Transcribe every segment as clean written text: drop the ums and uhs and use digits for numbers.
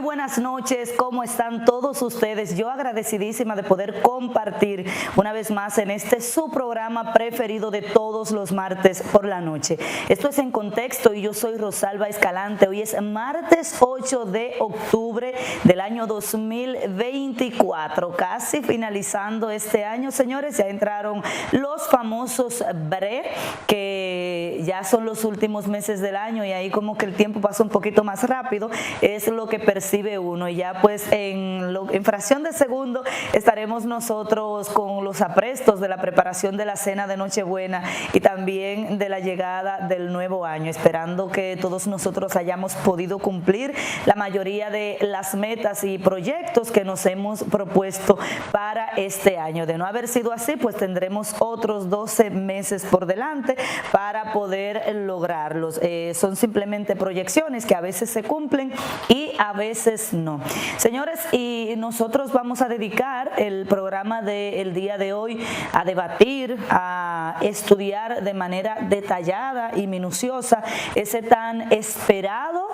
buenas noches, ¿cómo están todos ustedes? Yo agradecidísima de poder compartir una vez más en este su programa preferido de todos los martes por la noche. Esto es En Contexto y yo soy Rosalba Escalante. Hoy es martes 8 de octubre del año 2024, casi finalizando este año, señores. Ya entraron los famosos BRE, que ya son los últimos meses del año y ahí como que el tiempo pasa un poquito más rápido, es lo que percibe uno. Y ya pues en fracción de segundo estaremos nosotros con los aprestos de la preparación de la cena de Nochebuena y también de la llegada del nuevo año, esperando que todos nosotros hayamos podido cumplir la mayoría de las metas y proyectos que nos hemos propuesto para este año. De no haber sido así, pues tendremos otros 12 meses por delante para poder lograrlos. Son simplemente proyecciones que a veces se cumplen y a veces no. Señores, y nosotros vamos a dedicar el programa del día de hoy a debatir, a estudiar de manera detallada y minuciosa ese tan esperado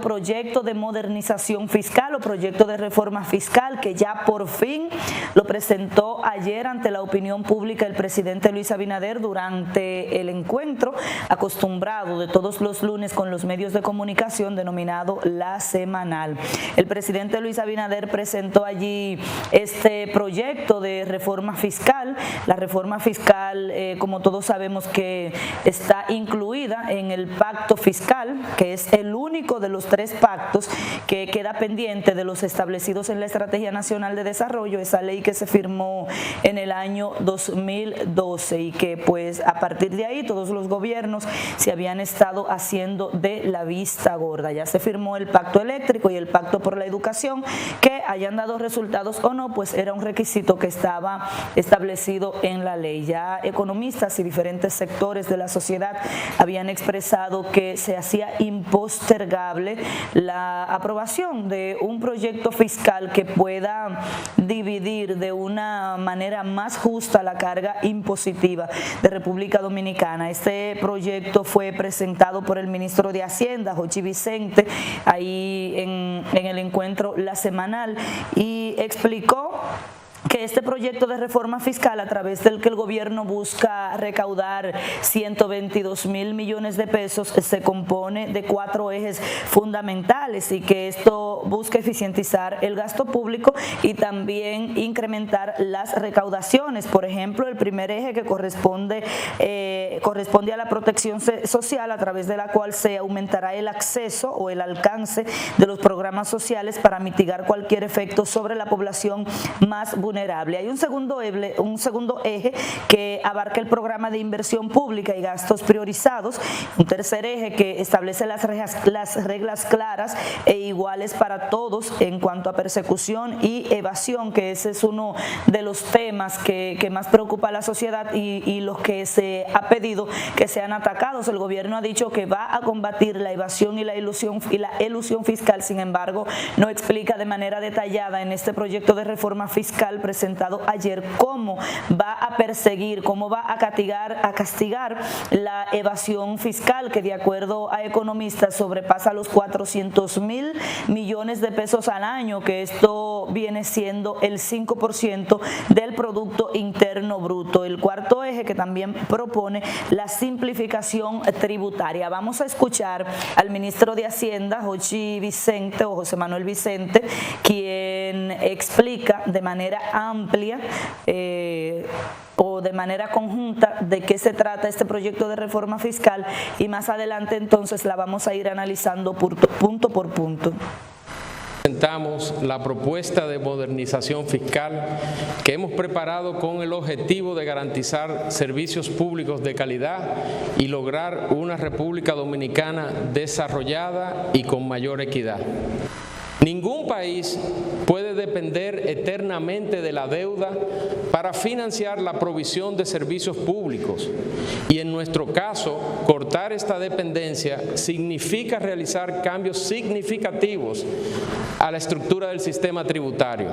proyecto de modernización fiscal o proyecto de reforma fiscal que ya por fin lo presentó ayer ante la opinión pública el presidente Luis Abinader durante el encuentro acostumbrado de todos los lunes con los medios de comunicación denominado La Semanal. El presidente Luis Abinader presentó allí este proyecto de reforma fiscal. La reforma fiscal, como todos sabemos, que está incluida en el pacto fiscal, que es el único de los 3 pactos que queda pendiente de los establecidos en la Estrategia Nacional de Desarrollo, esa ley que se firmó en el año 2012 y que pues a partir de ahí todos los gobiernos se habían estado haciendo de la vista gorda. Ya se firmó el pacto eléctrico y el pacto por la educación, que hayan dado resultados o no, pues era un requisito que estaba establecido en la ley. Ya economistas y diferentes sectores de la sociedad habían expresado que se hacía impostergable la aprobación de un proyecto fiscal que pueda dividir de una manera más justa la carga impositiva de República Dominicana. Este proyecto fue presentado por el ministro de Hacienda, Jochi Vicente, ahí en el encuentro La Semanal, y explicó que este proyecto de reforma fiscal, a través del que el gobierno busca recaudar 122.000 millones de pesos, se compone de 4 ejes fundamentales y que esto busca eficientizar el gasto público y también incrementar las recaudaciones. Por ejemplo, el primer eje que corresponde a la protección social, a través de la cual se aumentará el acceso o el alcance de los programas sociales para mitigar cualquier efecto sobre la población más vulnerable. Hay un segundo eje que abarca el programa de inversión pública y gastos priorizados, un tercer eje que establece las reglas claras e iguales para todos en cuanto a persecución y evasión, que ese es uno de los temas que más preocupa a la sociedad y los que se ha pedido que sean atacados. El gobierno ha dicho que va a combatir la evasión y la elusión fiscal, sin embargo no explica de manera detallada en este proyecto de reforma fiscal presentado ayer cómo va a perseguir, cómo va a castigar la evasión fiscal, que de acuerdo a economistas sobrepasa los 400.000 millones de pesos al año, que esto viene siendo el 5% del Producto Interno Bruto. El cuarto eje que también propone la simplificación tributaria. Vamos a escuchar al ministro de Hacienda, Jochi Vicente o José Manuel Vicente, quien explica de manera amplia o de manera conjunta de qué se trata este proyecto de reforma fiscal, y más adelante entonces la vamos a ir analizando punto por punto. Presentamos la propuesta de modernización fiscal que hemos preparado con el objetivo de garantizar servicios públicos de calidad y lograr una República Dominicana desarrollada y con mayor equidad. Ningún país puede depender eternamente de la deuda para financiar la provisión de servicios públicos y en nuestro caso, cortar esta dependencia significa realizar cambios significativos a la estructura del sistema tributario.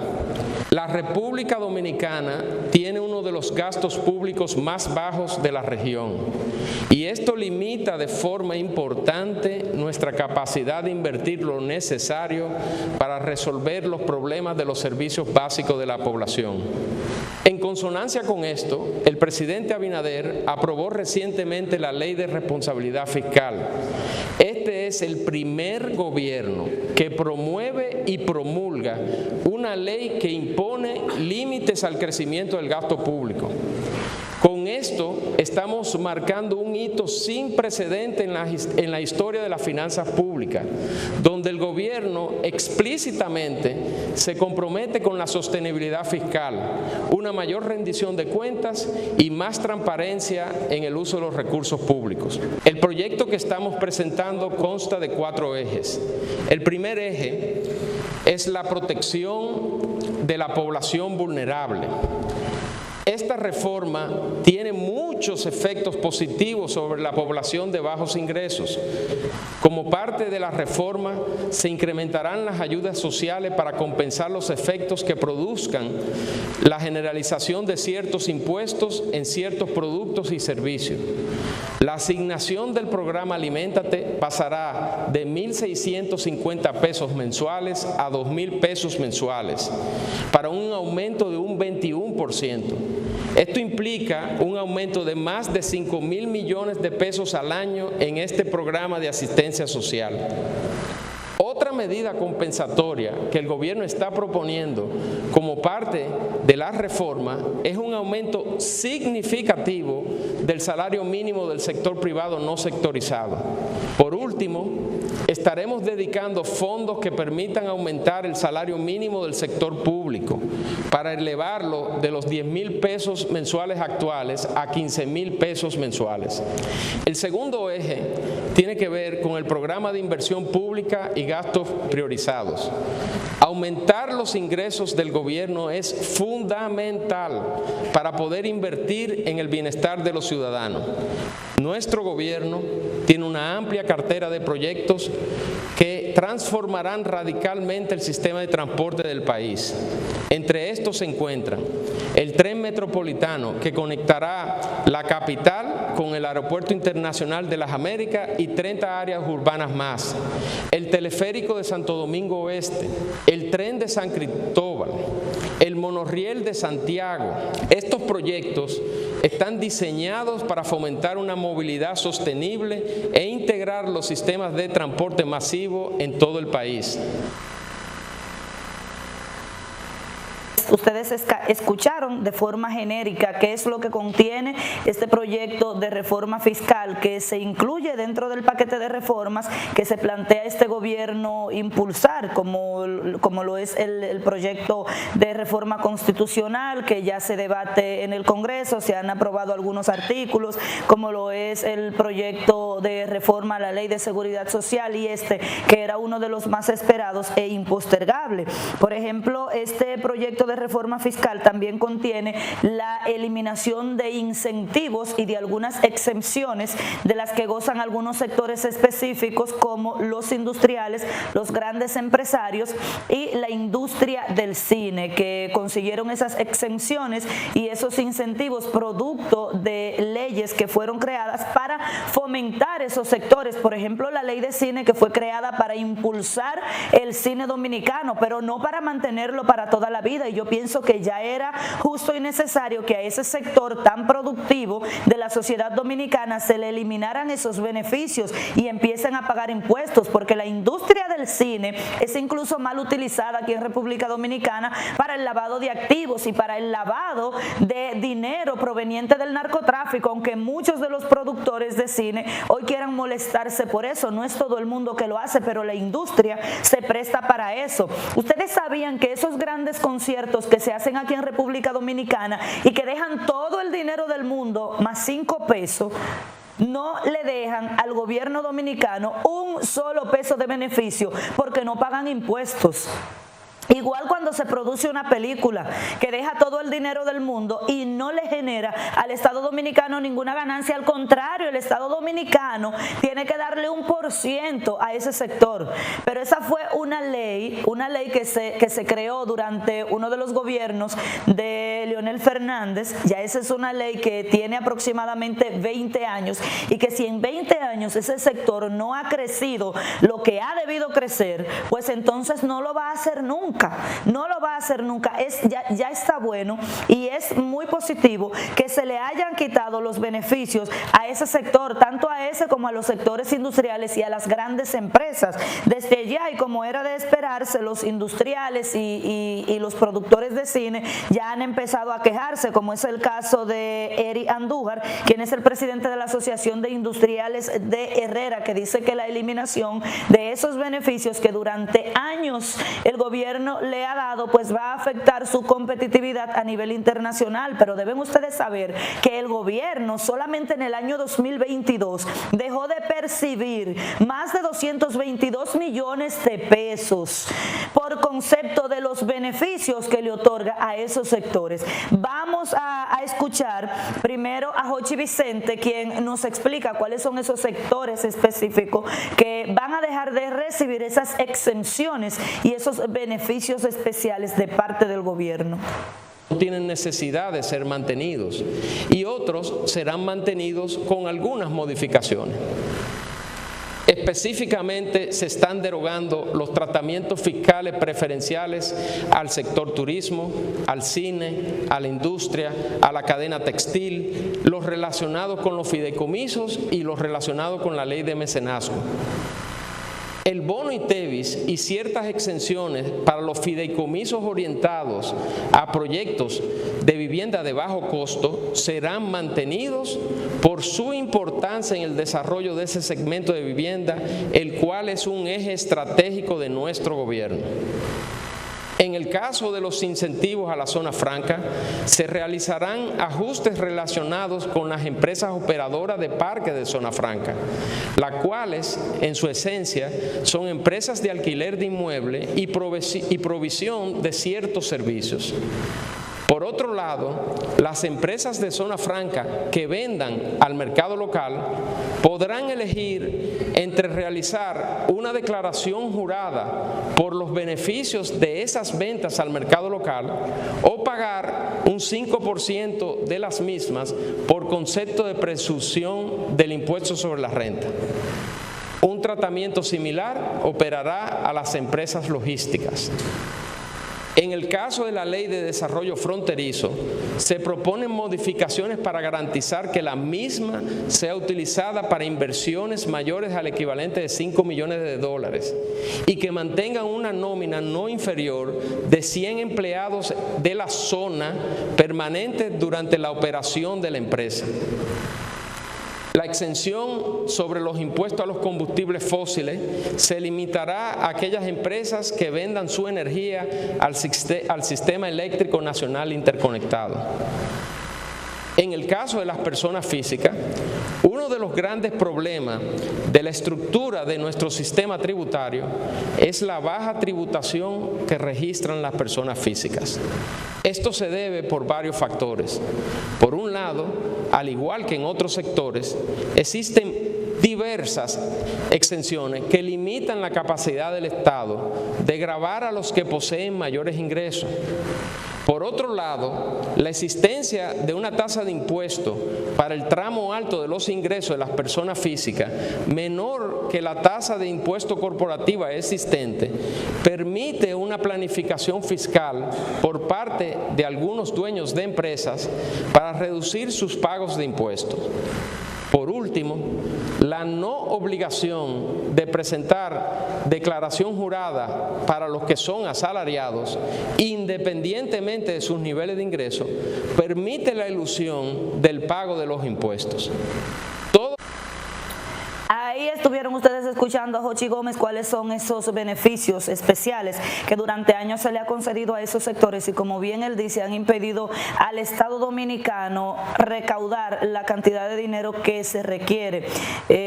La República Dominicana tiene uno de los gastos públicos más bajos de la región y esto limita de forma importante nuestra capacidad de invertir lo necesario para resolver los problemas de los servicios básicos de la población. En consonancia con esto, el presidente Abinader aprobó recientemente la Ley de Responsabilidad Fiscal. Este es el primer gobierno que promueve y promulga una ley que impone límites al crecimiento del gasto público. Con esto estamos marcando un hito sin precedente en la historia de las finanzas públicas, donde el gobierno explícitamente se compromete con la sostenibilidad fiscal, una mayor rendición de cuentas y más transparencia en el uso de los recursos públicos. El proyecto que estamos presentando consta de 4 ejes. El primer eje es la protección de la población vulnerable. Esta reforma tiene muchos efectos positivos sobre la población de bajos ingresos. Como parte de la reforma, se incrementarán las ayudas sociales para compensar los efectos que produzcan la generalización de ciertos impuestos en ciertos productos y servicios. La asignación del programa Aliméntate pasará de 1.650 pesos mensuales a 2.000 pesos mensuales, para un aumento de un 21%. Esto implica un aumento de más de 5.000 millones de pesos al año en este programa de asistencia social. Otra medida compensatoria que el gobierno está proponiendo como parte de la reforma es un aumento significativo del salario mínimo del sector privado no sectorizado. Por último, estaremos dedicando fondos que permitan aumentar el salario mínimo del sector público para elevarlo de los 10.000 pesos mensuales actuales a 15.000 pesos mensuales. El segundo eje tiene que ver con el programa de inversión pública y gastos priorizados. Aumentar los ingresos del gobierno es fundamental para poder invertir en el bienestar de los ciudadanos. Nuestro gobierno tiene una amplia cartera de proyectos que transformarán radicalmente el sistema de transporte del país. Entre estos se encuentran el tren metropolitano que conectará la capital con el Aeropuerto Internacional de las Américas y 30 áreas urbanas más, el teleférico de Santo Domingo Oeste, el tren de San Cristóbal, el monorriel de Santiago. Estos proyectos están diseñados para fomentar una movilidad sostenible e integrar los sistemas de transporte masivo en todo el país. Ustedes escucharon de forma genérica qué es lo que contiene este proyecto de reforma fiscal que se incluye dentro del paquete de reformas que se plantea este gobierno impulsar, como lo es el proyecto de reforma constitucional que ya se debate en el Congreso, se han aprobado algunos artículos, como lo es el proyecto de reforma a la Ley de Seguridad Social y que era uno de los más esperados e impostergable. Por ejemplo, este proyecto de reforma fiscal también contiene la eliminación de incentivos y de algunas exenciones de las que gozan algunos sectores específicos como los industriales, los grandes empresarios y la industria del cine, que consiguieron esas exenciones y esos incentivos producto de leyes que fueron creadas para fomentar esos sectores. Por ejemplo, la ley de cine que fue creada para impulsar el cine dominicano, pero no para mantenerlo para toda la vida. Y yo pienso que ya era justo y necesario que a ese sector tan productivo de la sociedad dominicana se le eliminaran esos beneficios y empiecen a pagar impuestos, porque la industria del cine es incluso mal utilizada aquí en República Dominicana para el lavado de activos y para el lavado de dinero proveniente del narcotráfico, aunque muchos de los productores de cine hoy quieran molestarse por eso. No es todo el mundo que lo hace, pero la industria se presta para eso. Ustedes sabían que esos grandes conciertos que se hacen aquí en República Dominicana y que dejan todo el dinero del mundo más 5 pesos, no le dejan al gobierno dominicano un solo peso de beneficio porque no pagan impuestos. Igual cuando se produce una película que deja todo el dinero del mundo y no le genera al Estado Dominicano ninguna ganancia, al contrario, el Estado Dominicano tiene que darle 1% a ese sector. Pero esa fue una ley que se creó durante uno de los gobiernos de Leonel Fernández. Ya esa es una ley que tiene aproximadamente 20 años y que si en 20 años ese sector no ha crecido lo que ha debido crecer, pues entonces no lo va a hacer nunca. No lo va a hacer nunca. Ya está bueno y es muy positivo que se le hayan quitado los beneficios a ese sector, tanto a ese como a los sectores industriales y a las grandes empresas. Desde ya, y como era de esperarse, los industriales y los productores de cine ya han empezado a quejarse, como es el caso de Eri Andújar, quien es el presidente de la Asociación de Industriales de Herrera, que dice que la eliminación de esos beneficios que durante años el gobierno le ha dado, pues va a afectar su competitividad a nivel internacional. Pero deben ustedes saber que el gobierno solamente en el año 2022 dejó de percibir más de 222 millones de pesos por concepto de los beneficios que le otorga a esos sectores. Vamos a escuchar primero a Jochi Vicente, quien nos explica cuáles son esos sectores específicos que van a dejar de recibir esas exenciones y esos beneficios especiales de parte del gobierno. Tienen necesidad de ser mantenidos y otros serán mantenidos con algunas modificaciones. Específicamente se están derogando los tratamientos fiscales preferenciales al sector turismo, al cine, a la industria, a la cadena textil, los relacionados con los fideicomisos y los relacionados con la ley de mecenazgo. El bono ITEVIS y ciertas exenciones para los fideicomisos orientados a proyectos de vivienda de bajo costo serán mantenidos por su importancia en el desarrollo de ese segmento de vivienda, el cual es un eje estratégico de nuestro gobierno. En el caso de los incentivos a la zona franca, se realizarán ajustes relacionados con las empresas operadoras de parques de zona franca, las cuales, en su esencia, son empresas de alquiler de inmuebles y provisión de ciertos servicios. Por otro lado, las empresas de zona franca que vendan al mercado local podrán elegir entre realizar una declaración jurada por los beneficios de esas ventas al mercado local o pagar un 5% de las mismas por concepto de presunción del impuesto sobre la renta. Un tratamiento similar operará a las empresas logísticas. En el caso de la Ley de Desarrollo Fronterizo, se proponen modificaciones para garantizar que la misma sea utilizada para inversiones mayores al equivalente de $5 millones y que mantengan una nómina no inferior de 100 empleados de la zona permanente durante la operación de la empresa. La exención sobre los impuestos a los combustibles fósiles se limitará a aquellas empresas que vendan su energía al sistema eléctrico nacional interconectado. En el caso de las personas físicas, uno de los grandes problemas de la estructura de nuestro sistema tributario es la baja tributación que registran las personas físicas. Esto se debe por varios factores. Por un lado, al igual que en otros sectores, existen diversas exenciones que limitan la capacidad del Estado de gravar a los que poseen mayores ingresos. Por otro lado, la existencia de una tasa de impuesto para el tramo alto de los ingresos de las personas físicas, menor que la tasa de impuesto corporativa existente, permite una planificación fiscal por parte de algunos dueños de empresas para reducir sus pagos de impuestos. Por último, la no obligación de presentar declaración jurada para los que son asalariados, independientemente de sus niveles de ingreso, permite la ilusión del pago de los impuestos. Ahí Ahí estuvieron ustedes escuchando a Jochi Gómez cuáles son esos beneficios especiales que durante años se le ha concedido a esos sectores y, como bien él dice, han impedido al Estado Dominicano recaudar la cantidad de dinero que se requiere.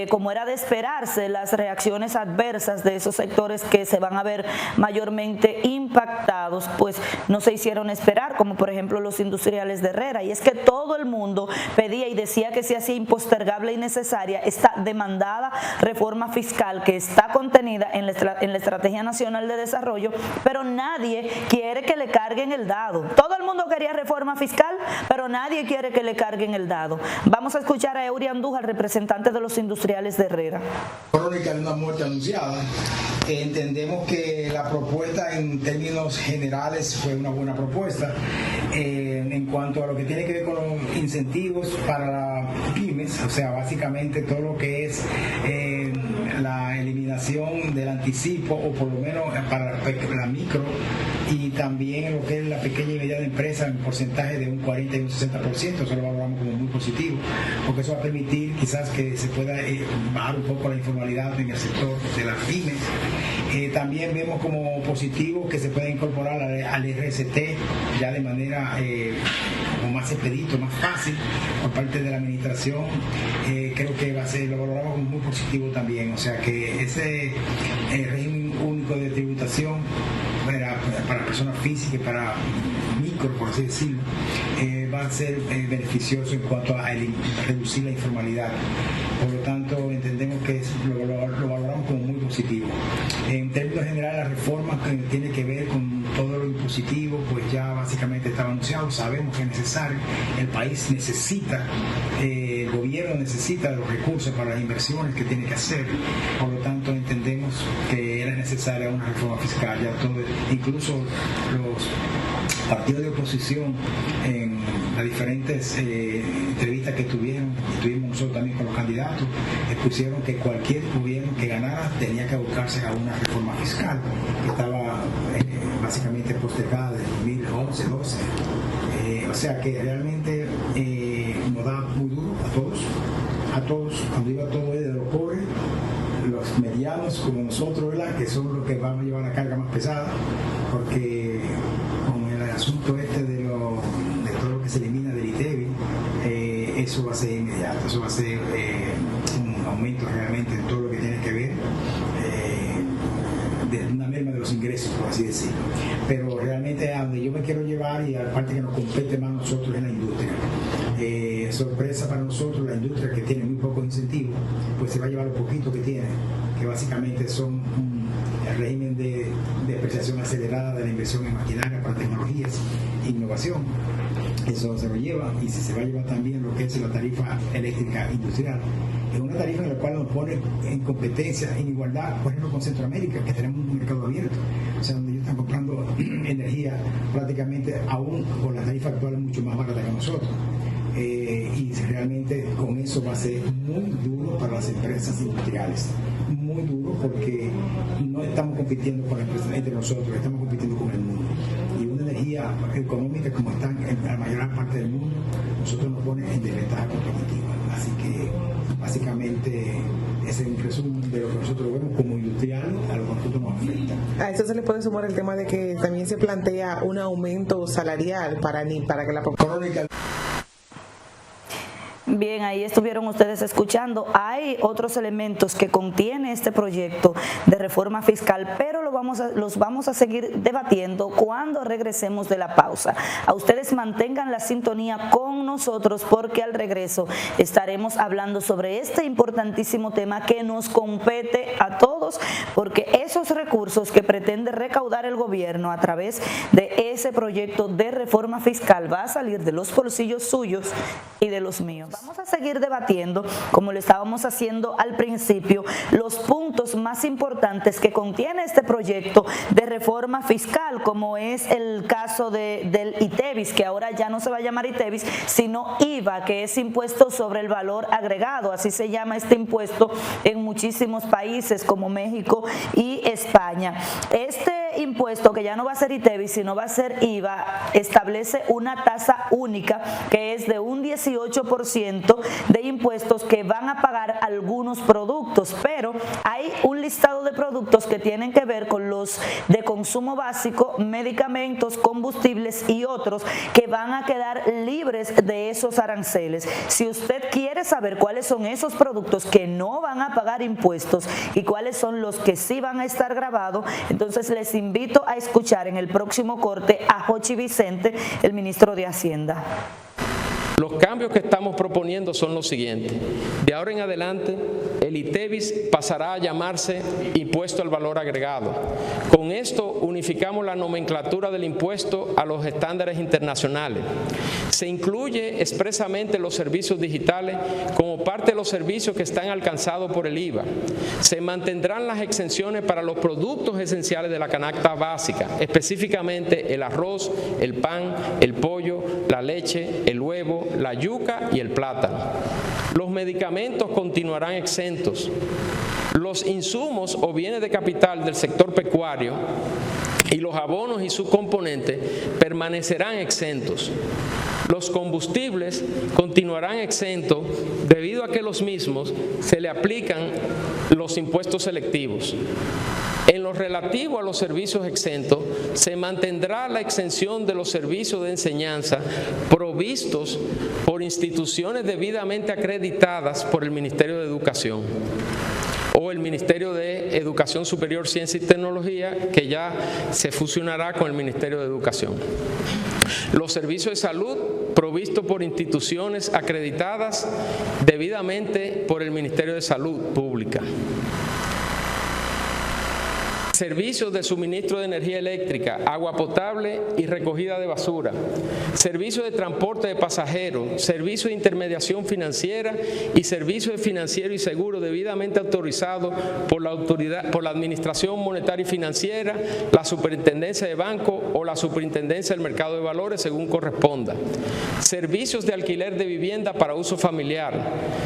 Como era de esperarse, las reacciones adversas de esos sectores que se van a ver mayormente impactados, pues no se hicieron esperar, como por ejemplo los industriales de Herrera. Y es que todo el mundo pedía y decía que se hacía impostergable y necesaria esta demandada reforma fiscal que está contenida en la Estrategia Nacional de Desarrollo, pero nadie quiere que le carguen el dado. Todo el mundo quería reforma fiscal, pero nadie quiere que le carguen el dado. Vamos a escuchar a Eury Andújar, representante de los industriales de Herrera. Crónica de una muerte anunciada. Entendemos que la propuesta en términos generales fue una buena propuesta. En cuanto a lo que tiene que ver con los incentivos para pymes, o sea, básicamente todo lo que es la eliminación del anticipo, o por lo menos para la micro, y también lo que es la pequeña y mediana empresa en porcentaje de un 40 y un 60%, eso lo valoramos como muy positivo, porque eso va a permitir quizás que se pueda bajar un poco la informalidad en el sector de las pymes. También vemos como positivo que se pueda incorporar al RCT ya de manera como más expedito, más fácil por parte de la administración. Creo que va a ser, lo valoramos como muy positivo también, o sea que ese régimen único de tributación para personas físicas y para micro, por así decirlo, va a ser beneficioso en cuanto a reducir la informalidad. Por lo tanto, entendemos que lo valoramos como muy positivo. En términos generales, la reforma que tiene que ver con todo lo impositivo, pues ya básicamente estaba anunciado, sabemos que es necesario, el país necesita, el gobierno necesita de los recursos para las inversiones que tiene que hacer, por lo tanto entendemos que era necesaria una reforma fiscal, ya todo, incluso los partidos de oposición en las diferentes entrevistas que tuvimos nosotros también con los candidatos, expusieron que cualquier gobierno que ganara tenía que abocarse a una reforma fiscal que estaba básicamente postergada desde 2011-12. O sea que realmente nos da muy duro a todos, cuando digo a todos, es de los pobres, los medianos como nosotros, ¿verdad?, que son los que van a llevar la carga más pesada, porque con el asunto de todo lo que se elimina del ITEVI, eso va a ser inmediato, eso va a ser un aumento realmente en todo lo que tiene que ver de una merma de los ingresos, por así decirlo. Pero realmente a donde yo me quiero llevar, y aparte que nos compete más nosotros, en la industria. Sorpresa para nosotros, la industria que tiene muy pocos incentivos, pues se va a llevar lo poquito que tiene, que básicamente son el régimen de depreciación acelerada de la inversión en maquinaria para tecnologías e innovación. Eso se lo lleva, y se va a llevar también lo que es la tarifa eléctrica industrial. Es una tarifa en la cual nos pone en competencia, en igualdad, por ejemplo, con Centroamérica, que tenemos un mercado abierto, o sea, donde ellos están comprando energía prácticamente aún con la tarifa actual mucho más barata que nosotros. Y realmente con eso va a ser muy duro para las empresas industriales, muy duro, porque no estamos compitiendo con las empresas entre nosotros, estamos compitiendo con el mundo. Y una energía económica como están en la mayor parte del mundo, nosotros nos pone en desventaja competitiva. Así que básicamente ese es un resumen de lo que nosotros vemos como industriales, a lo que nosotros nos afecta. A eso se le puede sumar el tema de que también se plantea un aumento salarial para que la crónica. Bien, ahí estuvieron ustedes escuchando. Hay otros elementos que contiene este proyecto de reforma fiscal, pero los vamos a seguir debatiendo cuando regresemos de la pausa. A ustedes mantengan la sintonía con nosotros, porque al regreso estaremos hablando sobre este importantísimo tema que nos compete a todos, porque esos recursos que pretende recaudar el gobierno a través de ese proyecto de reforma fiscal va a salir de los bolsillos suyos y de los míos. Vamos a seguir debatiendo, como lo estábamos haciendo al principio, los puntos más importantes que contiene este proyecto de reforma fiscal, como es el caso del ITEVIS, que ahora ya no se va a llamar ITEVIS, sino IVA, que es impuesto sobre el valor agregado. Así se llama este impuesto en muchísimos países como México y España. Este impuesto, que ya no va a ser ITEVIS, sino va a ser IVA, establece una tasa única que es de un 18% de impuestos que van a pagar algunos productos, pero hay un listado de productos que tienen que ver con los de consumo básico, medicamentos, combustibles y otros que van a quedar libres de esos aranceles. Si usted quiere saber cuáles son esos productos que no van a pagar impuestos y cuáles son los que sí van a estar grabados, entonces les invito a escuchar en el próximo corte a Jochi Vicente, el ministro de Hacienda. Los cambios que estamos proponiendo son los siguientes. De ahora en adelante, el ITEVIS pasará a llamarse Impuesto al Valor Agregado. Con esto unificamos la nomenclatura del impuesto a los estándares internacionales. Se incluye expresamente los servicios digitales como parte de los servicios que están alcanzados por el IVA. Se mantendrán las exenciones para los productos esenciales de la canasta básica, específicamente el arroz, el pan, el pollo, la leche, el huevo, la yuca y el plátano. Los medicamentos continuarán exentos. Los insumos o bienes de capital del sector pecuario y los abonos y sus componentes permanecerán exentos. Los combustibles continuarán exentos debido a que los mismos se le aplican los impuestos selectivos. En lo relativo a los servicios exentos, se mantendrá la exención de los servicios de enseñanza provistos por instituciones debidamente acreditadas por el Ministerio de Educación o el Ministerio de Educación Superior, Ciencia y Tecnología, que ya se fusionará con el Ministerio de Educación. Los servicios de salud provistos por instituciones acreditadas debidamente por el Ministerio de Salud Pública. Servicios de suministro de energía eléctrica, agua potable y recogida de basura, servicios de transporte de pasajeros, servicios de intermediación financiera y servicios de financiero y seguro debidamente autorizados por la Administración Monetaria y Financiera, la Superintendencia de Banco o la Superintendencia del Mercado de Valores según corresponda. Servicios de alquiler de vivienda para uso familiar,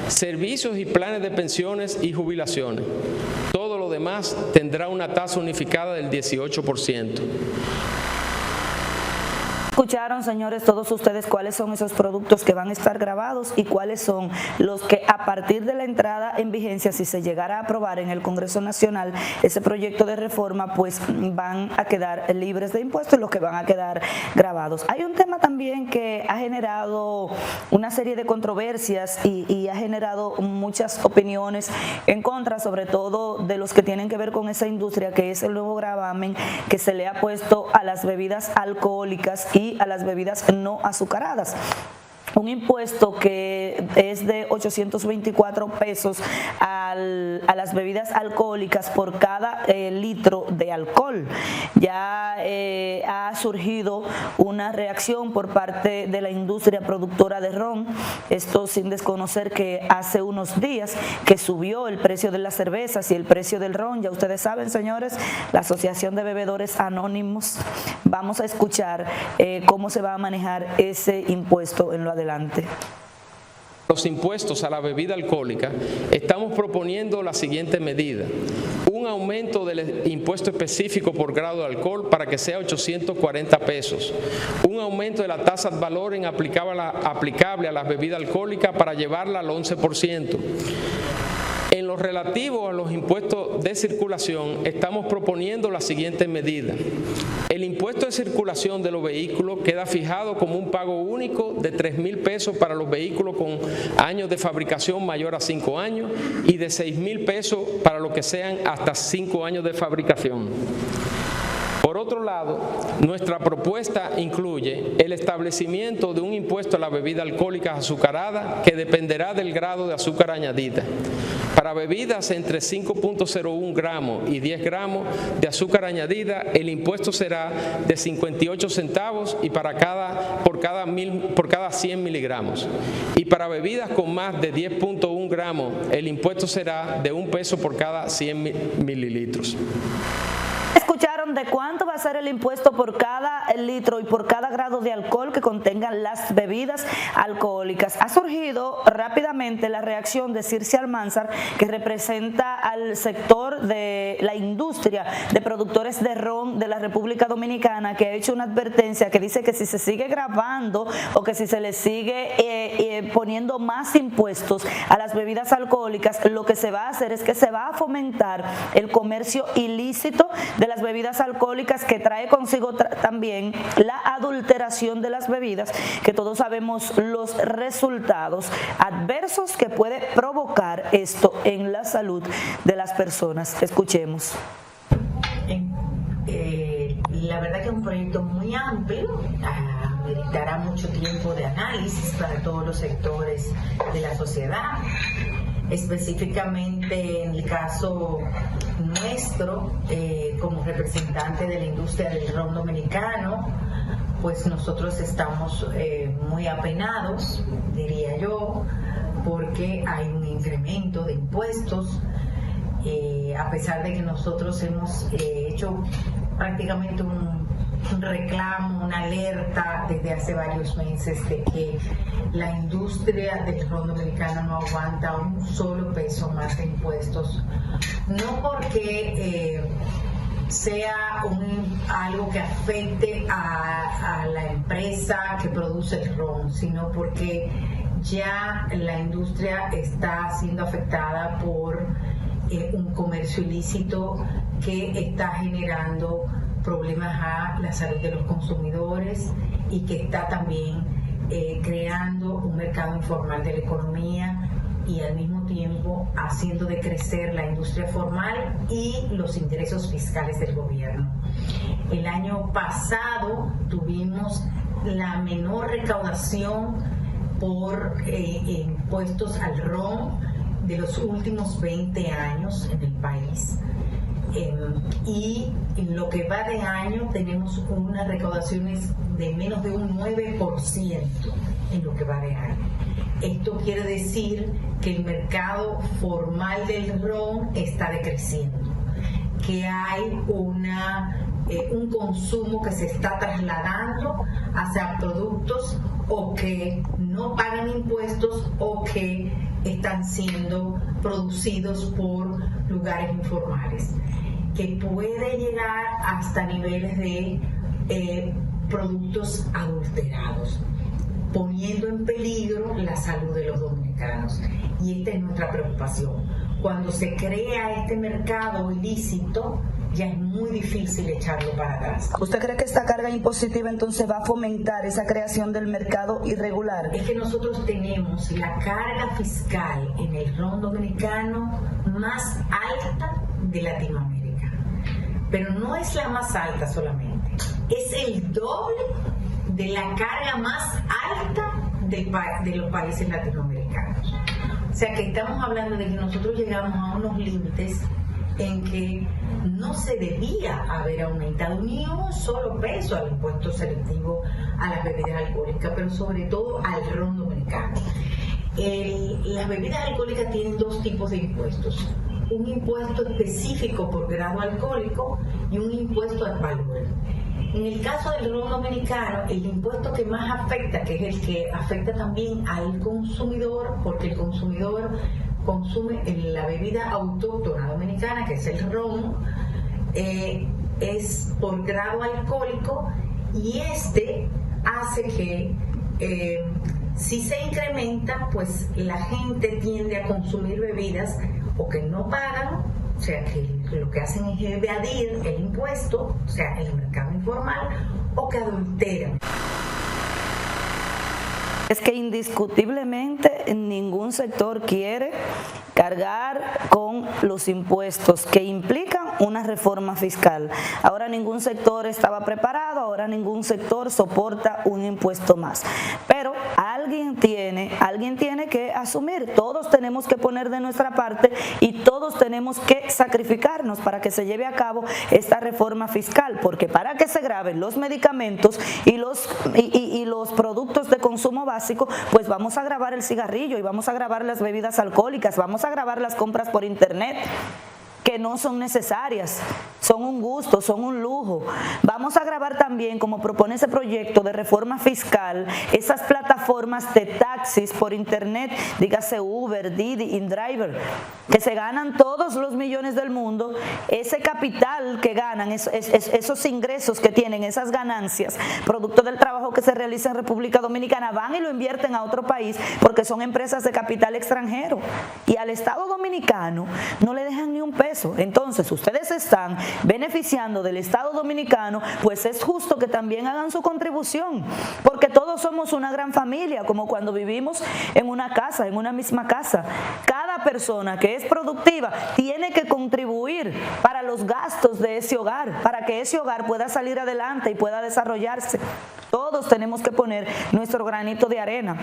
servicios y planes de pensiones y jubilaciones. Todo lo demás tendrá una tasa unificada del 18%. Escucharon, señores, todos ustedes cuáles son esos productos que van a estar grabados y cuáles son los que a partir de la entrada en vigencia, si se llegara a aprobar en el Congreso Nacional ese proyecto de reforma, pues van a quedar libres de impuestos y los que van a quedar grabados. Hay un tema también que ha generado una serie de controversias y ha generado muchas opiniones en contra, sobre todo de los que tienen que ver con esa industria, que es el nuevo gravamen que se le ha puesto a las bebidas alcohólicas y a las bebidas no azucaradas. Un impuesto que es de 824 pesos a las bebidas alcohólicas por cada litro de alcohol. Ya ha surgido una reacción por parte de la industria productora de ron, esto sin desconocer que hace unos días que subió el precio de las cervezas y el precio del ron. Ya ustedes saben, señores, la Asociación de Bebedores Anónimos. Vamos a escuchar cómo se va a manejar ese impuesto en lo adelante. Los impuestos a la bebida alcohólica, estamos proponiendo la siguiente medida: un aumento del impuesto específico por grado de alcohol para que sea 840 pesos, un aumento de la tasa ad valorem aplicable a las bebidas alcohólicas para llevarla al 11%. En lo relativo a los impuestos de circulación, estamos proponiendo la siguiente medida. El impuesto de circulación de los vehículos queda fijado como un pago único de 3.000 pesos para los vehículos con años de fabricación mayor a 5 años y de 6.000 pesos para los que sean hasta 5 años de fabricación. Por otro lado, nuestra propuesta incluye el establecimiento de un impuesto a las bebidas alcohólicas azucaradas que dependerá del grado de azúcar añadida. Para bebidas entre 5.01 gramos y 10 gramos de azúcar añadida, el impuesto será de 58 centavos y por cada 100 miligramos. Y para bebidas con más de 10.1 gramos, el impuesto será de 1 peso por cada 100 mililitros. Escucharon decisión de cuánto va a ser el impuesto por cada litro y por cada grado de alcohol que contengan las bebidas alcohólicas. Ha surgido rápidamente la reacción de Circe Almanzar, que representa al sector de la industria de productores de ron de la República Dominicana, que ha hecho una advertencia que dice que si se sigue grabando o que si se le sigue poniendo más impuestos a las bebidas alcohólicas, lo que se va a hacer es que se va a fomentar el comercio ilícito de las bebidas alcohólicas, que trae consigo también la adulteración de las bebidas, que todos sabemos los resultados adversos que puede provocar esto en la salud de las personas. Escuchemos. La verdad que es un proyecto muy amplio, necesitará mucho tiempo de análisis para todos los sectores de la sociedad. Específicamente en el caso nuestro, como representante de la industria del ron dominicano, pues nosotros estamos muy apenados, diría yo, porque hay un incremento de impuestos, a pesar de que nosotros hemos hecho prácticamente un reclamo, una alerta desde hace varios meses de que la industria del ron dominicano no aguanta un solo peso más de impuestos, no porque sea algo que afecte a la empresa que produce el ron, sino porque ya la industria está siendo afectada por un comercio ilícito que está generando problemas a la salud de los consumidores y que está también creando un mercado informal de la economía y al mismo tiempo haciendo decrecer la industria formal y los ingresos fiscales del gobierno. El año pasado tuvimos la menor recaudación por impuestos al ron de los últimos 20 años en el país. Y en lo que va de año tenemos unas recaudaciones de menos de un 9% en lo que va de año. Esto quiere decir que el mercado formal del ron está decreciendo, que hay un consumo que se está trasladando hacia productos o que no pagan impuestos o que están siendo producidos por lugares informales, que puede llegar hasta niveles de productos adulterados, poniendo en peligro la salud de los dominicanos. Y esta es nuestra preocupación. Cuando se crea este mercado ilícito, ya es muy difícil echarlo para atrás. ¿Usted cree que esta carga impositiva entonces va a fomentar esa creación del mercado irregular? Es que nosotros tenemos la carga fiscal en el ron dominicano más alta de Latinoamérica, pero no es la más alta solamente, es el doble de la carga más alta de los países latinoamericanos. O sea que estamos hablando de que nosotros llegamos a unos límites en que no se debía haber aumentado ni un solo peso al impuesto selectivo a las bebidas alcohólicas, pero sobre todo al ron dominicano. Las bebidas alcohólicas tienen dos tipos de impuestos: un impuesto específico por grado alcohólico y un impuesto al valor. En el caso del ron dominicano, el impuesto que más afecta, que es el que afecta también al consumidor, porque el consumidor consume la bebida autóctona dominicana, que es el ron, es por grado alcohólico, y este hace que si se incrementa, pues la gente tiende a consumir bebidas o que no pagan, o sea que lo que hacen es evadir el impuesto, o sea el mercado informal, o que adulteran. Es que indiscutiblemente ningún sector quiere cargar con los impuestos que implican una reforma fiscal. Ahora ningún sector estaba preparado, ahora ningún sector soporta un impuesto más. Pero alguien tiene que asumir, todos tenemos que poner de nuestra parte y todos tenemos que sacrificarnos para que se lleve a cabo esta reforma fiscal, porque para que se graben los medicamentos y los productos de consumo básico, pues vamos a grabar el cigarrillo y vamos a grabar las bebidas alcohólicas, vamos a grabar las compras por internet, que no son necesarias. O son un gusto, son un lujo. Vamos a grabar también, como propone ese proyecto de reforma fiscal, esas plataformas de taxis por internet, dígase Uber, Didi, InDriver, que se ganan todos los millones del mundo. Ese capital que ganan, esos ingresos que tienen, esas ganancias, producto del trabajo que se realiza en República Dominicana, van y lo invierten a otro país porque son empresas de capital extranjero. Y al Estado Dominicano no le dejan ni un peso. Entonces, ustedes están beneficiando del Estado Dominicano, pues es justo que también hagan su contribución, porque todos somos una gran familia, como cuando vivimos en una casa, en una misma casa. Cada persona que es productiva tiene que contribuir para los gastos de ese hogar, para que ese hogar pueda salir adelante y pueda desarrollarse. Todos tenemos que poner nuestro granito de arena.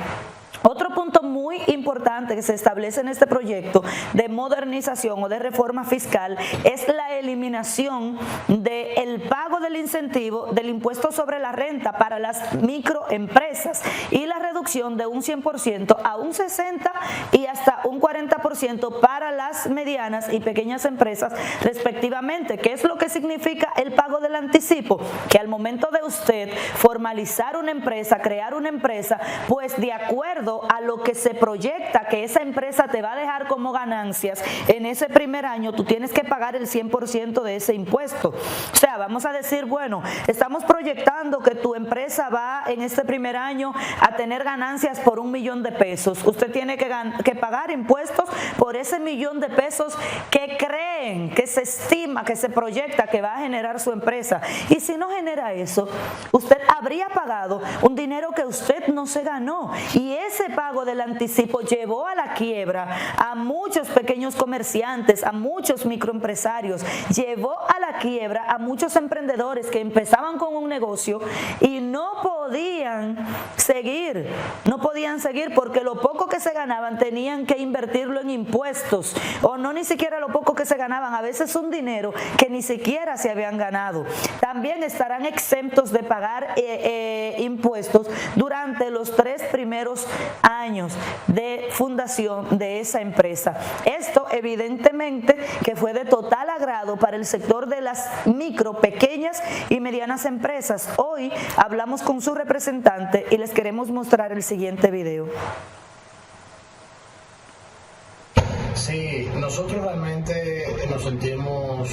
Otro punto muy importante que se establece en este proyecto de modernización o de reforma fiscal es la eliminación del pago del incentivo del impuesto sobre la renta para las microempresas y la reducción de un 100% a un 60% y hasta un 40% para las medianas y pequeñas empresas respectivamente. ¿Qué es lo que significa el pago del anticipo? Que al momento de usted formalizar una empresa, crear una empresa, pues de acuerdo a lo que se proyecta que esa empresa te va a dejar como ganancias en ese primer año, tú tienes que pagar el 100% de ese impuesto. O sea, vamos a decir, bueno, estamos proyectando que tu empresa va en este primer año a tener ganancias por $1 millón de pesos. Usted tiene que pagar impuestos por ese $1 millón de pesos que creen, que se estima, que se proyecta que va a generar su empresa. Y si no genera eso, usted habría pagado un dinero que usted no se ganó. Y ese pago del anticipo llevó a la quiebra a muchos pequeños comerciantes, a muchos microempresarios, llevó a la quiebra a muchos emprendedores que empezaban con un negocio y no podían seguir porque lo poco que se ganaban tenían que invertirlo en impuestos, o no ni siquiera lo poco que se ganaban, a veces un dinero que ni siquiera se habían ganado. También estarán exentos de pagar impuestos durante los 3 primeros años de fundación de esa empresa. Esto evidentemente que fue de total agrado para el sector de las micro, pequeñas y medianas empresas. Hoy hablamos con su representante y les queremos mostrar el siguiente video. Sí, nosotros realmente nos sentimos,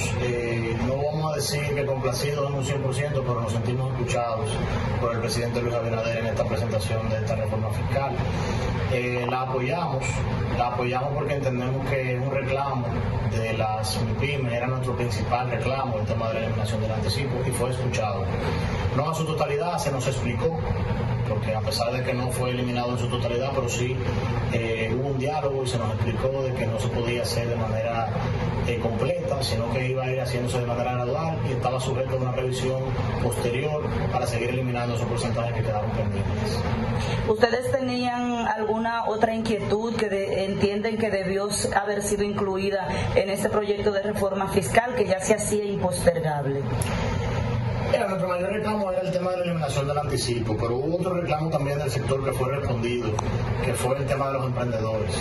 no vamos a decir que complacidos en un 100%, pero nos sentimos escuchados por el presidente Luis Abinader en esta presentación de esta reforma fiscal. La apoyamos porque entendemos que es un reclamo de las MIPYMES, era nuestro principal reclamo, el tema de la eliminación del anticipo, y fue escuchado. No a su totalidad, se nos explicó, porque a pesar de que no fue eliminado en su totalidad, pero sí hubo un diálogo y se nos explicó de que no se podía hacer de manera completa, sino que iba a ir haciéndose de manera gradual y estaba sujeto a una revisión posterior para seguir eliminando esos porcentajes que quedaron pendientes. ¿Ustedes tenían alguna otra inquietud que entienden que debió haber sido incluida en este proyecto de reforma fiscal que ya se hacía impostergable? Nuestro mayor reclamo era el tema de la eliminación del anticipo, pero hubo otro reclamo también del sector que fue respondido, que fue el tema de los emprendedores.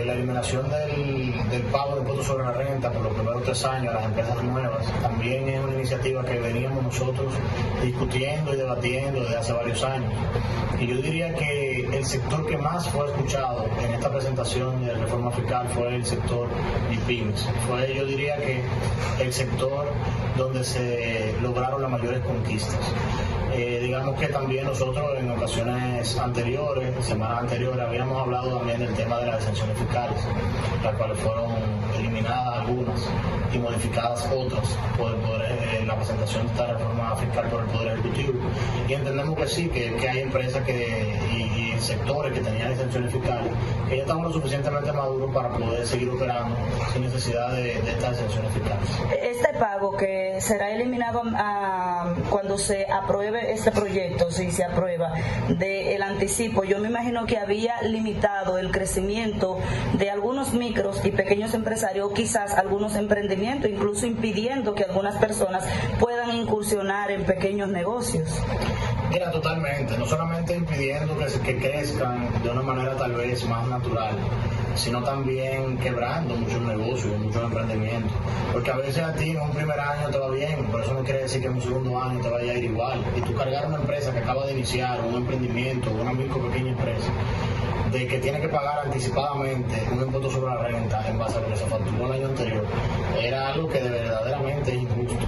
La eliminación del pago de impuestos sobre la renta por los primeros 3 años a las empresas nuevas también es una iniciativa que veníamos nosotros discutiendo y debatiendo desde hace varios años. Y yo diría que el sector que más fue escuchado en esta presentación de reforma fiscal fue el sector MIPYMES. Fue, yo diría que el sector donde se lograron las mayores conquistas. Digamos que también nosotros en ocasiones anteriores, semanas anteriores, habíamos hablado también del tema de las exenciones fiscales, las cuales fueron eliminadas algunas y modificadas otras por el poder, la presentación de esta reforma fiscal por el Poder Ejecutivo. Y entendemos que sí, que hay empresas y sectores que tenían exenciones fiscales que ya estaban lo suficientemente maduros para poder seguir operando sin necesidad de estas exenciones fiscales. Este pago que será eliminado cuando se apruebe este proyecto, si se aprueba, del anticipo, yo me imagino que había limitado el crecimiento de algunos micros y pequeños empresarios, quizás algunos emprendimientos, incluso impidiendo que algunas personas puedan incursionar en pequeños negocios. Mira, totalmente, no solamente impidiendo que crezcan de una manera tal vez más natural, sino también quebrando muchos negocios, muchos emprendimientos. Porque a veces a ti en un primer año te va bien, pero eso no quiere decir que en un segundo año te vaya a ir igual. Y tú cargar una empresa que acaba de iniciar, un emprendimiento, una micro pequeña empresa, de que tiene que pagar anticipadamente un impuesto sobre la renta en base a lo que se facturó el año anterior, era algo que verdaderamente es injusto.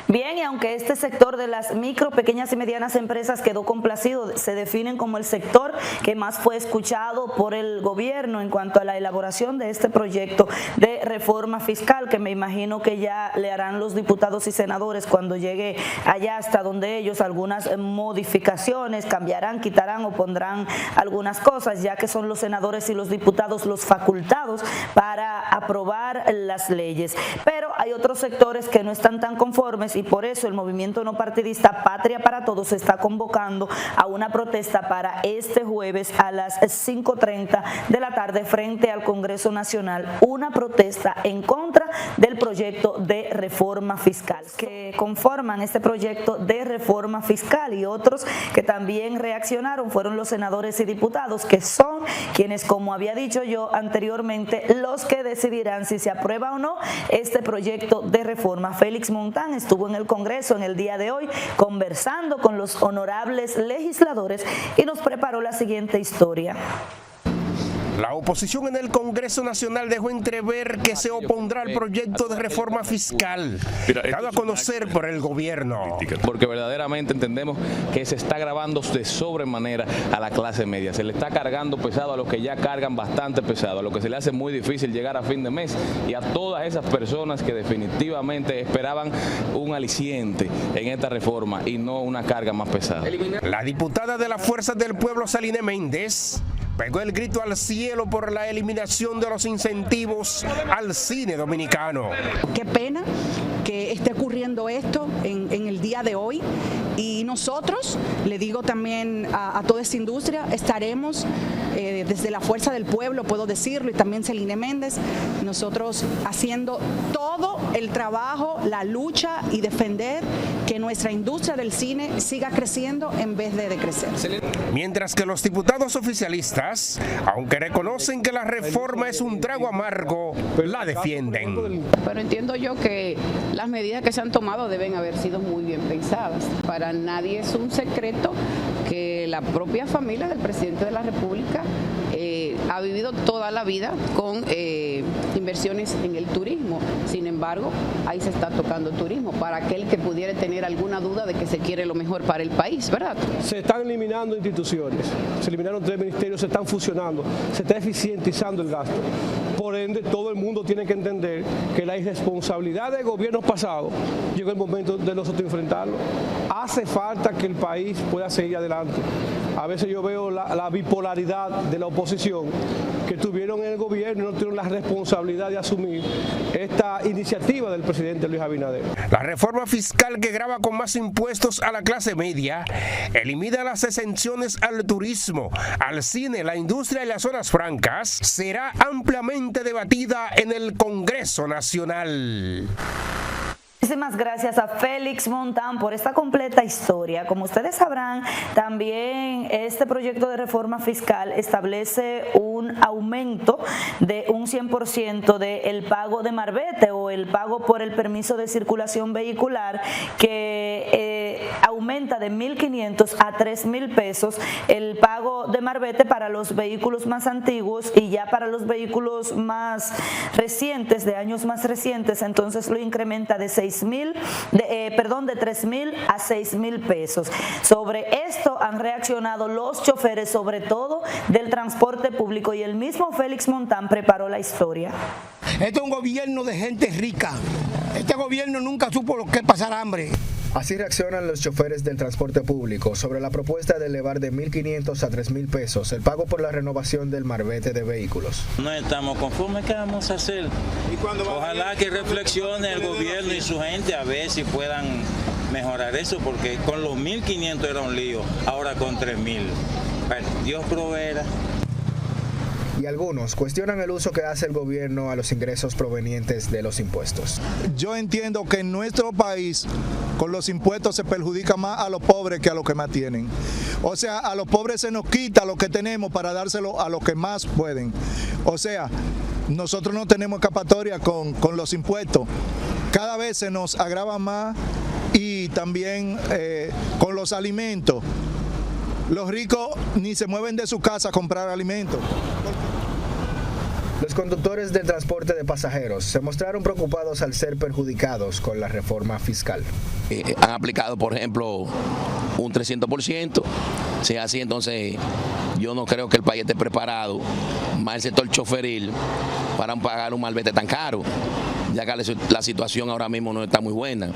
Bien, y aunque este sector de las micro, pequeñas y medianas empresas quedó complacido, se definen como el sector que más fue escuchado por el gobierno en cuanto a la elaboración de este proyecto de reforma fiscal, que me imagino que ya le harán los diputados y senadores cuando llegue allá hasta donde ellos algunas modificaciones, cambiarán, quitarán o pondrán algunas cosas, ya que son los senadores y los diputados los facultados para aprobar las leyes. Pero hay otros sectores que no están tan conformes y por eso el movimiento no partidista Patria para Todos se está convocando a una protesta para este jueves a las 5:30 de la tarde frente al Congreso Nacional, una protesta en contra del proyecto de reforma fiscal que conforman este proyecto de reforma fiscal, y otros que también reaccionaron fueron los senadores y diputados, que son quienes, como había dicho yo anteriormente, los que decidirán si se aprueba o no este proyecto de reforma. Félix Montán estuvo en el Congreso en el día de hoy conversando con los honorables legisladores y nos preparó la siguiente historia. La oposición en el Congreso Nacional dejó entrever que se opondrá al proyecto de reforma fiscal, dado a conocer por el gobierno. Porque verdaderamente entendemos que se está agravando de sobremanera a la clase media. Se le está cargando pesado a los que ya cargan bastante pesado, a los que se le hace muy difícil llegar a fin de mes, y a todas esas personas que definitivamente esperaban un aliciente en esta reforma y no una carga más pesada. La diputada de la Fuerza del Pueblo, Saline Méndez, pegó el grito al cielo por la eliminación de los incentivos al cine dominicano. Qué pena que esté ocurriendo esto en el día de hoy, y nosotros, le digo también a toda esta industria, estaremos desde la Fuerza del Pueblo, puedo decirlo, y también Saline Méndez, nosotros haciendo todo el trabajo, la lucha y defender que nuestra industria del cine siga creciendo en vez de decrecer. Mientras que los diputados oficialistas, aunque reconocen que la reforma es un trago amargo, la defienden. Pero entiendo yo que las medidas que se han tomado deben haber sido muy bien pensadas. Para nadie es un secreto que la propia familia del presidente de la República ha vivido toda la vida con inversiones en el turismo. Sin embargo, ahí se está tocando turismo para aquel que pudiera tener alguna duda de que se quiere lo mejor para el país, ¿verdad? Se están eliminando instituciones, se eliminaron 3 ministerios, se están fusionando, se está eficientizando el gasto. Por ende, todo el mundo tiene que entender que la irresponsabilidad de gobiernos pasados llegó el momento de nosotros enfrentarlo. Hace falta que el país pueda seguir adelante. A veces yo veo la bipolaridad de la oposición, que estuvieron en el gobierno y no tuvieron la responsabilidad de asumir esta iniciativa del presidente Luis Abinader. La reforma fiscal, que grava con más impuestos a la clase media, elimina las exenciones al turismo, al cine, la industria y las zonas francas, será ampliamente debatida en el Congreso Nacional. Muchísimas gracias a Félix Montán por esta completa historia. Como ustedes sabrán, también este proyecto de reforma fiscal establece un aumento de un 100% del pago de marbete o el pago por el permiso de circulación vehicular, que aumenta de 1.500 a 3.000 pesos el pago de marbete para los vehículos más antiguos, y ya para los vehículos más recientes, de años más recientes, entonces lo incrementa de 3.000 a 6.000 pesos. Sobre esto han reaccionado los choferes, sobre todo del transporte público, y el mismo Félix Montán preparó la historia. Este es un gobierno de gente rica. Este gobierno nunca supo lo que es pasar hambre. Así reaccionan los choferes del transporte público sobre la propuesta de elevar de 1.500 a 3.000 pesos el pago por la renovación del marbete de vehículos. No estamos conformes. ¿Qué vamos a hacer? Ojalá que reflexione el gobierno y su gente a ver si puedan mejorar eso, porque con los 1.500 era un lío, ahora con 3.000. Bueno, Dios proveerá. y algunos cuestionan el uso que hace el gobierno a los ingresos provenientes de los impuestos. Yo entiendo que en nuestro país con los impuestos se perjudica más a los pobres que a los que más tienen. O sea, a los pobres se nos quita lo que tenemos para dárselo a los que más pueden. O sea, nosotros no tenemos escapatoria con los impuestos. Cada vez se nos agrava más y también con los alimentos. Los ricos ni se mueven de su casa a comprar alimentos. Los conductores del transporte de pasajeros se mostraron preocupados al ser perjudicados con la reforma fiscal. Han aplicado, por ejemplo, un 300%. Si es así, entonces yo no creo que el país esté preparado, más el sector choferil, para pagar un malvete tan caro, ya que la situación ahora mismo no está muy buena.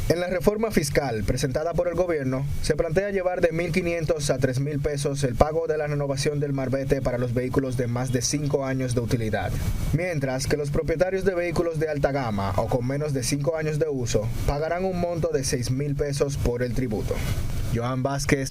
En la reforma fiscal presentada por el gobierno, se plantea llevar de 1.500 a 3.000 pesos el pago de la renovación del marbete para los vehículos de más de 5 años de utilidad, mientras que los propietarios de vehículos de alta gama o con menos de 5 años de uso pagarán un monto de 6.000 pesos por el tributo. Joan Vázquez.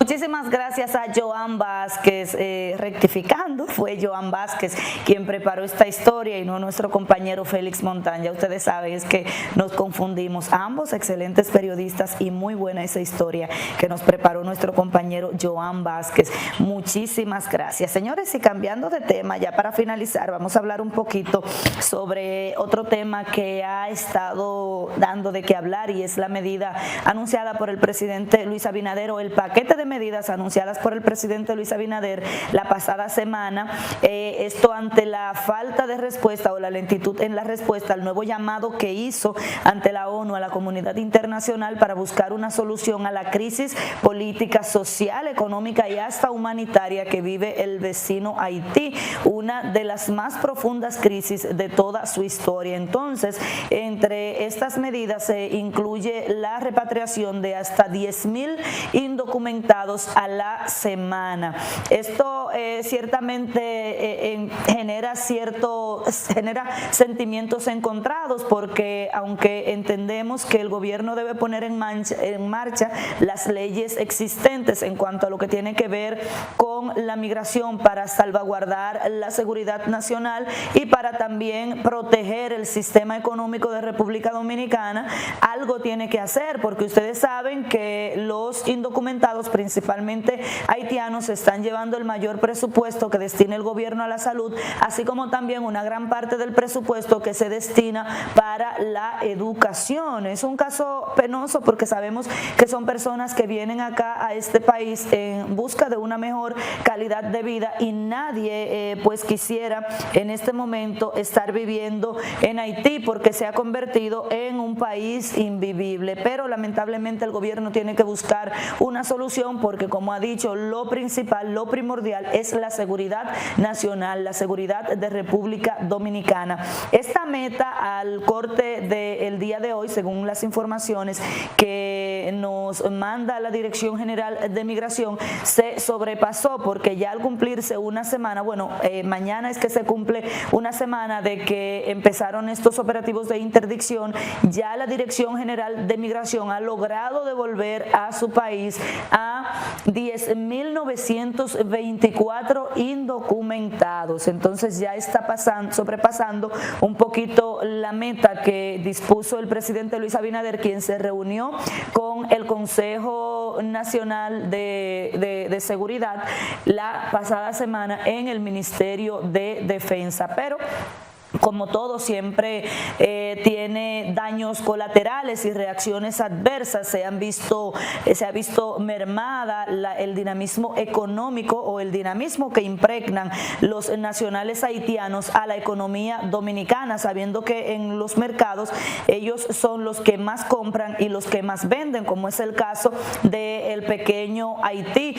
Muchísimas gracias a Joan Vázquez, rectificando, fue Joan Vázquez quien preparó esta historia y no nuestro compañero Félix Montaña. Ustedes saben, es que nos confundimos, ambos excelentes periodistas y muy buena esa historia que nos preparó nuestro compañero Joan Vázquez. Muchísimas gracias. Señores, y cambiando de tema, ya para finalizar, vamos a hablar un poquito sobre otro tema que ha estado dando de qué hablar y es la medida anunciada por el presidente Luis Abinader, o el paquete de medidas anunciadas por el presidente Luis Abinader la pasada semana, esto ante la falta de respuesta o la lentitud en la respuesta al nuevo llamado que hizo ante la ONU a la comunidad internacional para buscar una solución a la crisis política, social, económica y hasta humanitaria que vive el vecino Haití, una de las más profundas crisis de toda su historia. Entonces, entre estas medidas se incluye la repatriación de hasta 10.000 indocumentados a la semana. Esto ciertamente genera sentimientos encontrados, porque aunque entendemos que el gobierno debe poner en marcha las leyes existentes en cuanto a lo que tiene que ver con la migración para salvaguardar la seguridad nacional y para también proteger el sistema económico de República Dominicana, algo tiene que hacer, porque ustedes saben que los indocumentados, principalmente haitianos, están llevando el mayor presupuesto que destina el gobierno a la salud, así como también una gran parte del presupuesto que se destina para la educación. Es un caso penoso porque sabemos que son personas que vienen acá a este país en busca de una mejor calidad de vida y nadie pues quisiera en este momento estar viviendo en Haití, porque se ha convertido en un país invivible. Pero lamentablemente el gobierno tiene que buscar una solución, porque como ha dicho, lo principal, lo primordial es la seguridad nacional, la seguridad de República Dominicana. Esta meta al corte del día de hoy, según las informaciones que nos manda la Dirección General de Migración, se sobrepasó, porque ya al cumplirse una semana, mañana es que se cumple una semana de que empezaron estos operativos de interdicción, ya la Dirección General de Migración ha logrado devolver a su país a 10.924 indocumentados. Entonces ya está sobrepasando un poquito la meta que dispuso el presidente Luis Abinader, quien se reunió con el Consejo Nacional de Seguridad la pasada semana en el Ministerio de Defensa. Pero como todo siempre tiene daños colaterales y reacciones adversas. Se ha visto mermada el dinamismo económico o el dinamismo que impregnan los nacionales haitianos a la economía dominicana, sabiendo que en los mercados ellos son los que más compran y los que más venden, como es el caso del pequeño Haití,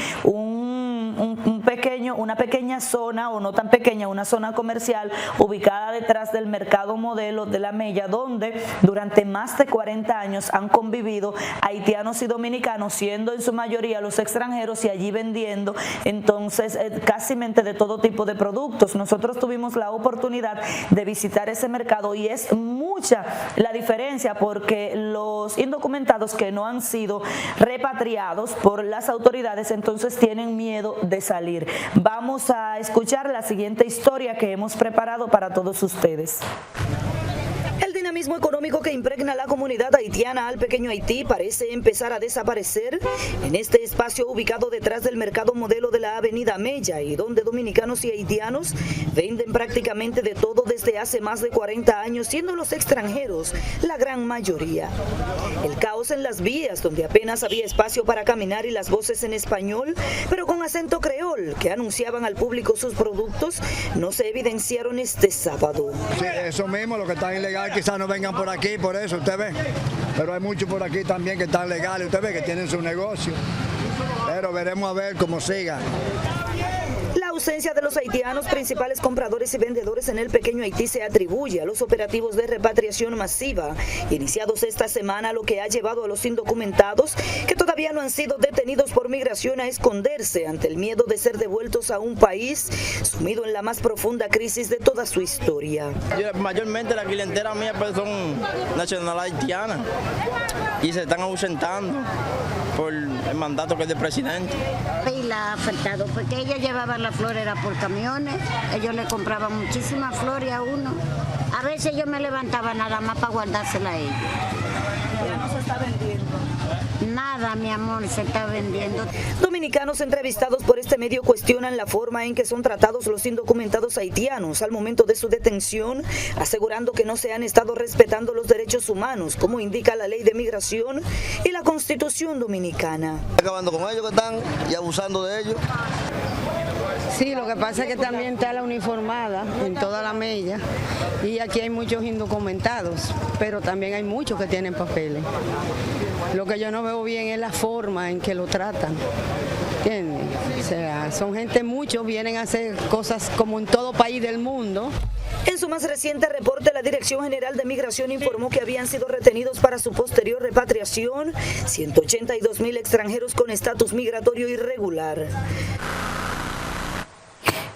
una pequeña zona, o no tan pequeña, una zona comercial ubicada detrás del mercado modelo de La Mella, donde durante más de 40 años han convivido haitianos y dominicanos, siendo en su mayoría los extranjeros, y allí vendiendo entonces casi de todo tipo de productos. Nosotros tuvimos la oportunidad de visitar ese mercado y es mucha la diferencia, porque los indocumentados que no han sido repatriados por las autoridades entonces tienen miedo de salir. Vamos a escuchar la siguiente historia que hemos preparado para todos ustedes. El dinamismo económico que impregna la comunidad haitiana al pequeño Haití parece empezar a desaparecer en este espacio ubicado detrás del mercado modelo de la avenida Mella y donde dominicanos y haitianos venden prácticamente de todo desde hace más de 40 años, siendo los extranjeros la gran mayoría. El caos en las vías, donde apenas había espacio para caminar, y las voces en español, pero con acento creol, que anunciaban al público sus productos, no se evidenciaron este sábado. Sí, eso mismo, lo que está ilegal quizás no vengan por aquí, por eso, usted ve. Pero hay muchos por aquí también que están legales, usted ve que tienen su negocio. Pero veremos a ver cómo siga. La ausencia de los haitianos, principales compradores y vendedores en el pequeño Haití, se atribuye a los operativos de repatriación masiva iniciados esta semana, lo que ha llevado a los indocumentados, que todavía no han sido detenidos por migración, a esconderse ante el miedo de ser devueltos a un país sumido en la más profunda crisis de toda su historia. Mayormente la clientela mía pues son nacional haitiana y se están ausentando por el mandato que es del presidente. Y la ha afectado porque ellos llevaban la flor, era por camiones, ellos le compraban muchísimas flores a uno. A veces yo me levantaba nada más para guardársela a ellos. Ya no se está vendiendo. Nada, mi amor, se está vendiendo. Dominicanos entrevistados por este medio cuestionan la forma en que son tratados los indocumentados haitianos al momento de su detención, asegurando que no se han estado respetando los derechos humanos, como indica la ley de migración y la Constitución dominicana. Acabando con ellos que están y abusando de ellos. Sí, lo que pasa es que también está la uniformada en toda la Mella y aquí hay muchos indocumentados, pero también hay muchos que tienen papeles. Lo que yo no veo bien es la forma en que lo tratan. ¿Entiendes? O sea, son gente, muchos vienen a hacer cosas como en todo país del mundo. En su más reciente reporte, la Dirección General de Migración informó que habían sido retenidos para su posterior repatriación 182,000 extranjeros con estatus migratorio irregular.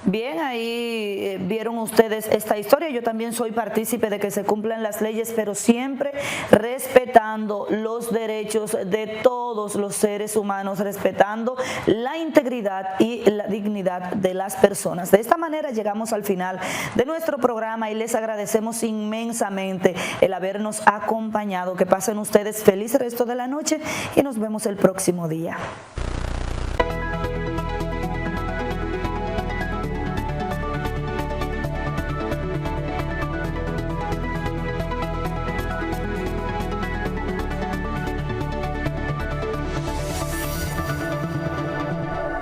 Bien, ahí vieron ustedes esta historia. Yo también soy partícipe de que se cumplan las leyes, pero siempre respetando los derechos de todos los seres humanos, respetando la integridad y la dignidad de las personas. De esta manera llegamos al final de nuestro programa y les agradecemos inmensamente el habernos acompañado. Que pasen ustedes feliz resto de la noche y nos vemos el próximo día.